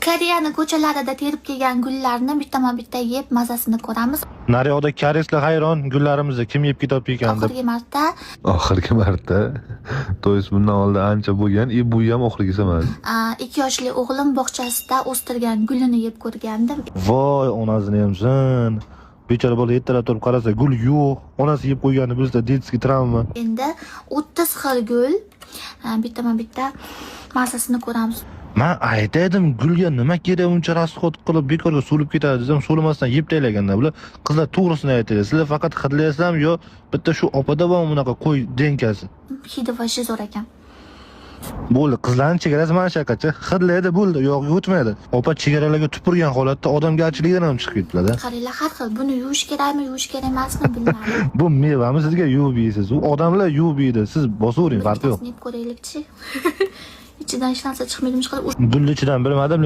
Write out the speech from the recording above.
Koreyani ko'chalarida terib kelgan gullarni bittama-bitta yeb mazasini ko'ramiz. Naryoqda koreyslar hayron gullarimizni kim yeb ketib ekan deb. Oxirgi marta To'ys bundan oldin ancha bo'lgan, bu ham oxirgisi emas. 2 yoshli o'g'lim bog'chasida o'stirgan gulini yeb ko'rgandim. Voy, onasini hamsin. Bechora bola ertalab turib qarasa, gul yo'q. Onasi yeb qo'yganini bilsa, detskiy travma. Endi 30 xil gul bittama-bitta mazasini ko'ramiz. Men aytaydim, gulga nima kerak uncha rasxod qilib bekorga so'lib ketadi desam, so'lamasdan yeb taylaganda bular qizlar to'g'risini aytadi. Sizlar faqat hidlaysizmi yo bitta shu opada va bunaqa qo'y denkasi. Hidi va zo'r ekan. Bo'ldi, qizlarning chegarasi mana shaqacha. Hidlaydi, bo'ldi, yog'i o'tmaydi. Opa chegaralarga tupurgan holatda odamgarchilikdan ham chiqib ketdilar-da. Qaranglar, har xil. Buni yuvish kerakmi, yuvish kerak emasmi bilmadim. Bu mevami sizga yuvib yeysiz. U odamlar yuvib yeydi. Siz bosavering, farqi yo'q. Yeb ko'raylikchi. İçinden hech narsa chiqmaydi. Gulni ichidan bilmadim.